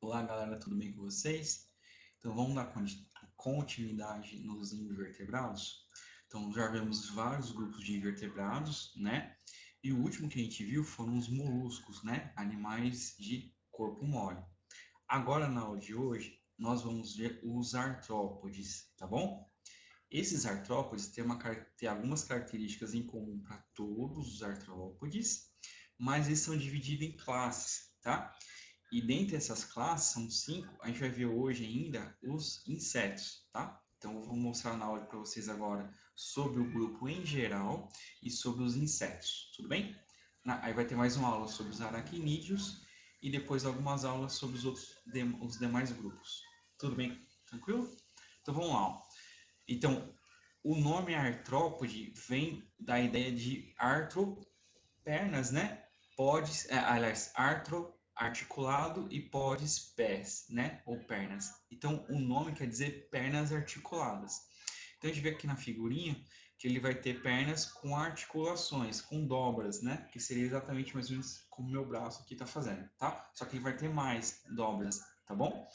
Olá, galera, tudo bem com vocês? Então, vamos dar continuidade nos invertebrados. Então, já vemos vários grupos de invertebrados, né? E o último que a gente viu foram os moluscos, né? Animais de corpo mole. Agora, na aula de hoje, nós vamos ver os artrópodes, tá bom? Esses artrópodes têm algumas características em comum para todos os artrópodes, mas eles são divididos em classes, tá? E dentre essas classes, são 5, a gente vai ver hoje ainda os insetos, tá? Então, eu vou mostrar na aula para vocês agora sobre o grupo em geral e sobre os insetos, tudo bem? Aí vai ter mais uma aula sobre os aracnídeos e depois algumas aulas sobre os demais grupos. Tudo bem? Tranquilo? Então, vamos lá. Então, o nome artrópode vem da ideia de artro, pernas, né? Podes, aliás, artro, articulado e podes, pés, né? Ou pernas. Então, o nome quer dizer pernas articuladas. Então, a gente vê aqui na figurinha que ele vai ter pernas com articulações, com dobras, né? Que seria exatamente mais ou menos como o meu braço aqui está fazendo, tá? Só que ele vai ter mais dobras, tá bom?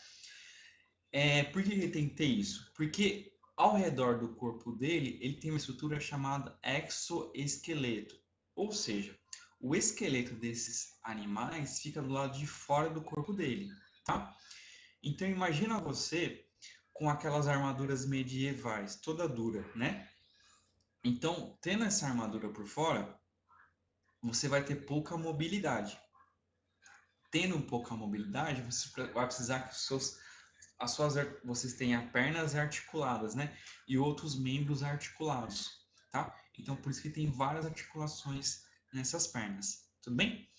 Por que ele tem que ter isso? Porque ao redor do corpo dele, ele tem uma estrutura chamada exoesqueleto. Ou seja, o esqueleto desses animais fica do lado de fora do corpo dele, tá? Então imagina você com aquelas armaduras medievais, toda dura, né? Então, tendo essa armadura por fora, você vai ter pouca mobilidade. Tendo pouca mobilidade, você vai precisar que vocês tenham pernas articuladas, né? E outros membros articulados, tá? Então, por isso que tem várias articulações nessas pernas, tudo bem?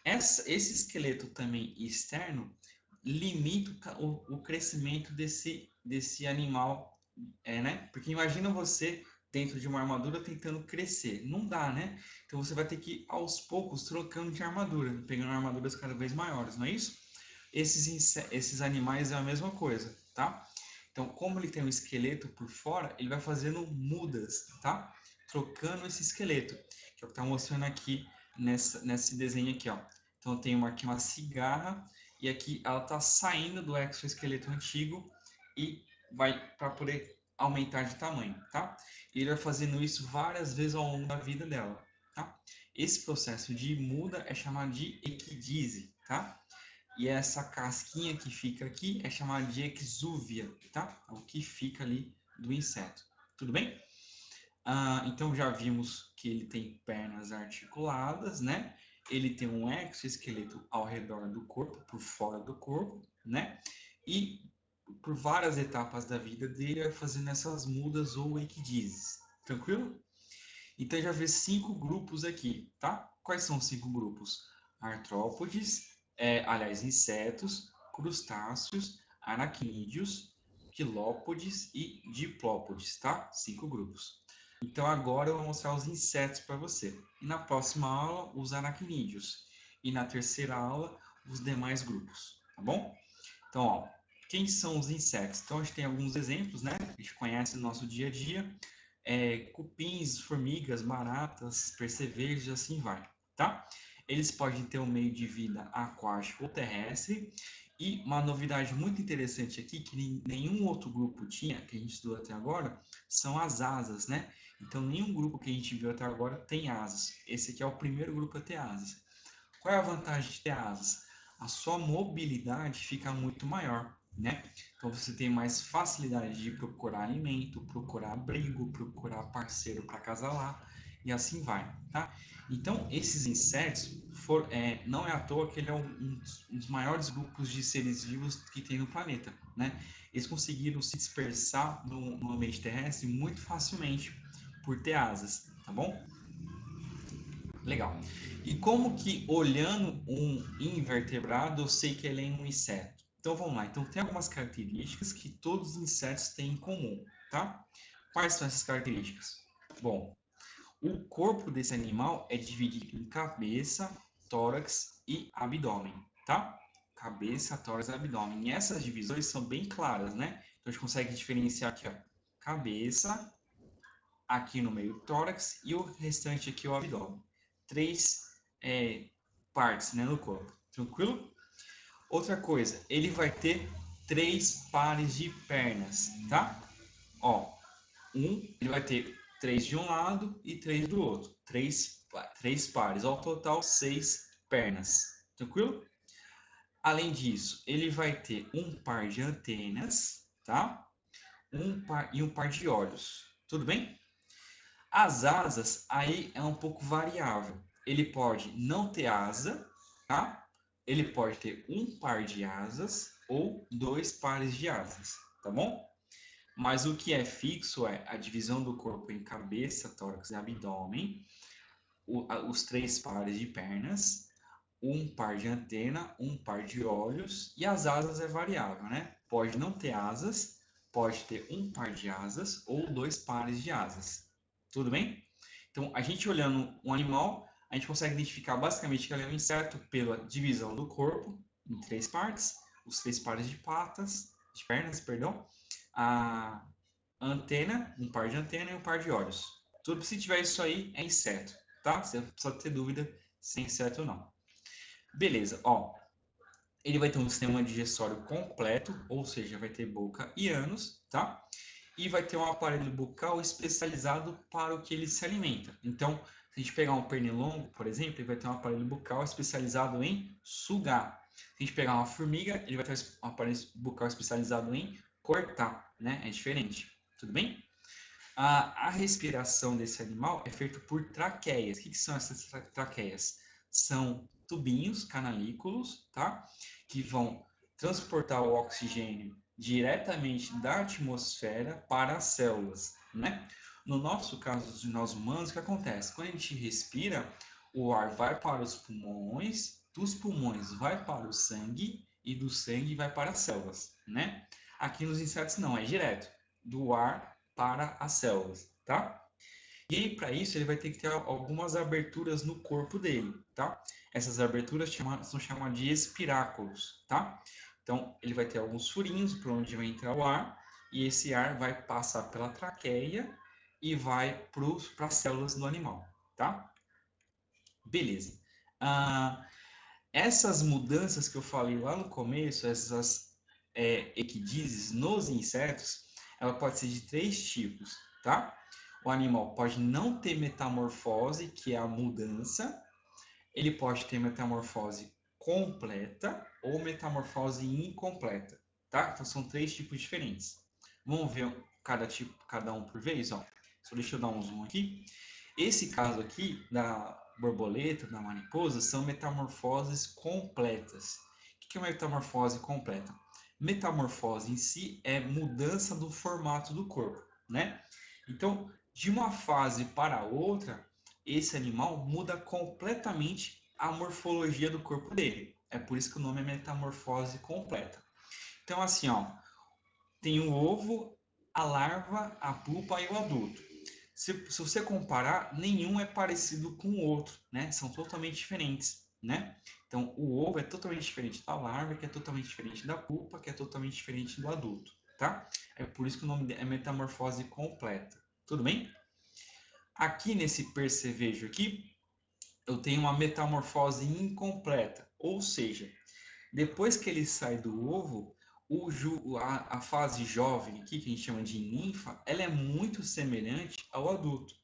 Esse esqueleto também externo limita o crescimento desse animal, né? Porque imagina você dentro de uma armadura tentando crescer. Não dá, né? Então você vai ter que ir aos poucos trocando de armadura, pegando armaduras cada vez maiores, não é isso? Esses animais é a mesma coisa, tá? Então, como ele tem um esqueleto por fora, ele vai fazendo mudas, tá? Trocando esse esqueleto, que é o que está mostrando aqui nesse desenho aqui, ó. Então, eu tenho aqui uma cigarra e aqui ela está saindo do exoesqueleto antigo e vai para poder aumentar de tamanho, tá? E ele vai fazendo isso várias vezes ao longo da vida dela, tá? Esse processo de muda é chamado de equidise, tá? E essa casquinha que fica aqui é chamada de exúvia, tá? É o que fica ali do inseto. Tudo bem? Então já vimos que ele tem pernas articuladas, né? Ele tem um exoesqueleto ao redor do corpo, por fora do corpo, né? E por várias etapas da vida dele vai fazendo essas mudas ou equidises. Tranquilo? Então já vê 5 grupos aqui, tá? Quais são os 5 grupos? Artrópodes, aliás, insetos, crustáceos, aracnídeos, quilópodes e diplópodes, tá? 5 grupos. Então agora eu vou mostrar os insetos para você. E na próxima aula, os aracnídeos. E na terceira aula, os demais grupos, tá bom? Então, ó, quem são os insetos? Então a gente tem alguns exemplos, né? Que a gente conhece no nosso dia a dia. Cupins, formigas, baratas, percevejos e assim vai, tá? Eles podem ter um meio de vida aquático ou terrestre. E uma novidade muito interessante aqui, que nenhum outro grupo tinha, que a gente estudou até agora, são as asas, né? Então, nenhum grupo que a gente viu até agora tem asas. Esse aqui é o primeiro grupo a ter asas. Qual é a vantagem de ter asas? A sua mobilidade fica muito maior, né? Então você tem mais facilidade de procurar alimento, procurar abrigo, procurar parceiro para acasalar e assim vai, tá? Então esses insetos não é à toa que ele é um dos maiores grupos de seres vivos que tem no planeta, né? Eles conseguiram se dispersar no ambiente terrestre muito facilmente por ter asas, tá bom? Legal. E como que olhando um invertebrado eu sei que ele é um inseto? Então vamos lá. Então tem algumas características que todos os insetos têm em comum, tá? Quais são essas características? Bom, o corpo desse animal é dividido em cabeça, tórax e abdômen, tá? Cabeça, tórax e abdômen. E essas divisões são bem claras, né? Então a gente consegue diferenciar aqui, ó, cabeça, aqui no meio tórax e o restante aqui o abdômen. Três partes, né, no corpo. Tranquilo? Outra coisa, ele vai ter 3 pares de pernas, tá? Ó, ele vai ter 3 de um lado e 3 do outro. 3 pares, ao total 6 pernas. Tranquilo? Além disso, ele vai ter um par de antenas, tá? Um par de olhos. Tudo bem? As asas aí é um pouco variável. Ele pode não ter asa, tá? Ele pode ter um par de asas ou 2 pares de asas, tá bom? Mas o que é fixo é a divisão do corpo em cabeça, tórax e abdômen, os 3 pares de pernas, um par de antena, um par de olhos, e as asas é variável, né? Pode não ter asas, pode ter um par de asas ou 2 pares de asas. Tudo bem? Então, a gente olhando um animal, a gente consegue identificar basicamente que ele é um inseto pela divisão do corpo em 3 partes, os 3 pares de patas, de pernas, perdão, a antena, um par de antena e um par de olhos. Tudo, se tiver isso aí, é inseto, tá? Você precisa ter dúvida se é inseto ou não. Beleza, ó. Ele vai ter um sistema digestório completo, ou seja, vai ter boca e ânus, tá? E vai ter um aparelho bucal especializado para o que ele se alimenta. Então, se a gente pegar um pernilongo, por exemplo, ele vai ter um aparelho bucal especializado em sugar. Se a gente pegar uma formiga, ele vai ter um aparelho bucal especializado em cortar, né? É diferente. Tudo bem? A respiração desse animal é feita por traqueias. O que são essas traqueias? São tubinhos canalículos, tá? Que vão transportar o oxigênio diretamente da atmosfera para as células, né? No nosso caso de nós humanos, o que acontece? Quando a gente respira, o ar vai para os pulmões, dos pulmões vai para o sangue e do sangue vai para as células, né? Aqui nos insetos não, é direto, do ar para as células, tá? E aí, para isso, ele vai ter que ter algumas aberturas no corpo dele, tá? Essas aberturas são chamadas de espiráculos, tá? Então, ele vai ter alguns furinhos por onde vai entrar o ar, e esse ar vai passar pela traqueia e vai para as células do animal, tá? Beleza. Essas mudanças que eu falei lá no começo, essas equidizes nos insetos, ela pode ser de 3 tipos, tá? O animal pode não ter metamorfose, que é a mudança. Ele pode ter metamorfose completa ou metamorfose incompleta, tá? Então são 3 tipos diferentes. Vamos ver cada tipo, cada um por vez, ó. Só deixa eu dar um zoom aqui. Esse caso aqui da borboleta, da mariposa, são metamorfoses completas. O que é uma metamorfose completa? Metamorfose em si é mudança do formato do corpo, né? Então, de uma fase para outra, esse animal muda completamente a morfologia do corpo dele. É por isso que o nome é metamorfose completa. Então, assim, ó, tem o ovo, a larva, a pupa e o adulto. Se você comparar, nenhum é parecido com o outro, né? São totalmente diferentes, né? Então, o ovo é totalmente diferente da larva, que é totalmente diferente da pupa, que é totalmente diferente do adulto, tá? É por isso que o nome é metamorfose completa. Tudo bem? Aqui nesse percevejo aqui, eu tenho uma metamorfose incompleta, ou seja, depois que ele sai do ovo, a fase jovem aqui, que a gente chama de ninfa, ela é muito semelhante ao adulto.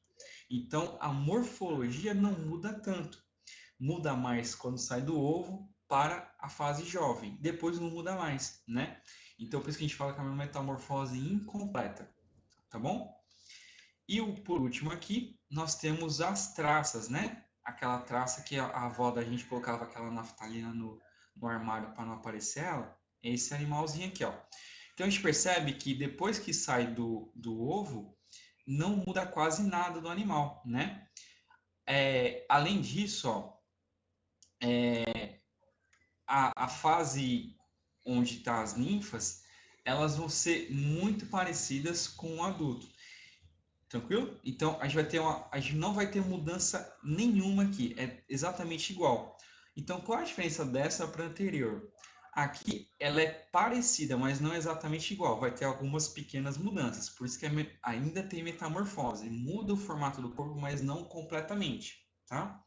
Então, a morfologia não muda tanto. Muda mais quando sai do ovo para a fase jovem. Depois não muda mais, né? Então, por isso que a gente fala que é uma metamorfose incompleta, tá bom? E por último aqui, nós temos as traças, né? Aquela traça que a avó da gente colocava aquela naftalina no armário para não aparecer ela. É esse animalzinho aqui, ó. Então a gente percebe que depois que sai do ovo, não muda quase nada do animal, né? Além disso, ó, a fase onde estão as ninfas, elas vão ser muito parecidas com o adulto. Tranquilo? Então a gente não vai ter mudança nenhuma aqui, é exatamente igual. Então qual a diferença dessa para a anterior? Aqui ela é parecida, mas não exatamente igual, vai ter algumas pequenas mudanças, por isso que ainda tem metamorfose, muda o formato do corpo, mas não completamente, tá?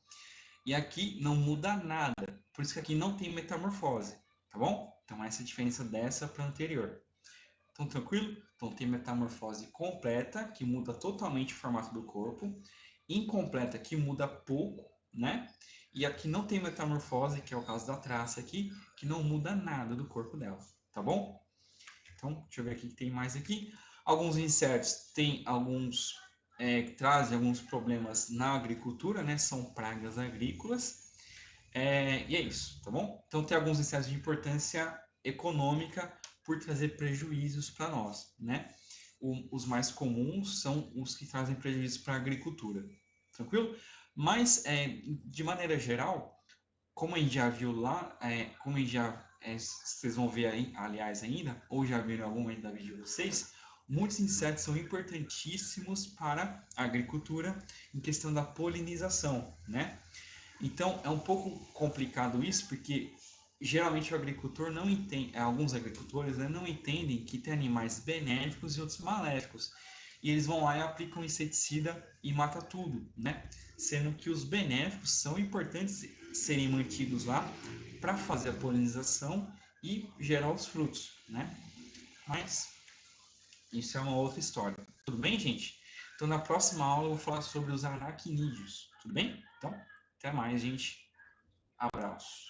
E aqui não muda nada, por isso que aqui não tem metamorfose, tá bom? Então, essa é a diferença dessa para a anterior. Então, tranquilo? Então, tem metamorfose completa, que muda totalmente o formato do corpo. Incompleta, que muda pouco, né? E aqui não tem metamorfose, que é o caso da traça aqui, que não muda nada do corpo dela, tá bom? Então, deixa eu ver aqui o que tem mais aqui. Alguns insetos têm alguns, trazem alguns problemas na agricultura, né? São pragas agrícolas. E é isso, tá bom? Então, tem alguns insetos de importância econômica por trazer prejuízos para nós, né? Os mais comuns são os que trazem prejuízos para a agricultura, tranquilo? Mas, de maneira geral, como a gente já viu lá, como a gente já, vocês vão ver aí, aliás, ainda, ou já viram em algum momento da vídeo de vocês, muitos insetos são importantíssimos para a agricultura em questão da polinização, né? Então, é um pouco complicado isso, porque geralmente o agricultor não entende, alguns agricultores, né, não entendem que tem animais benéficos e outros maléficos. E eles vão lá e aplicam inseticida e mata tudo, né? Sendo que os benéficos são importantes serem mantidos lá para fazer a polinização e gerar os frutos, né? Mas isso é uma outra história. Tudo bem, gente? Então, na próxima aula eu vou falar sobre os aracnídeos. Tudo bem? Então, até mais, gente. Abraço.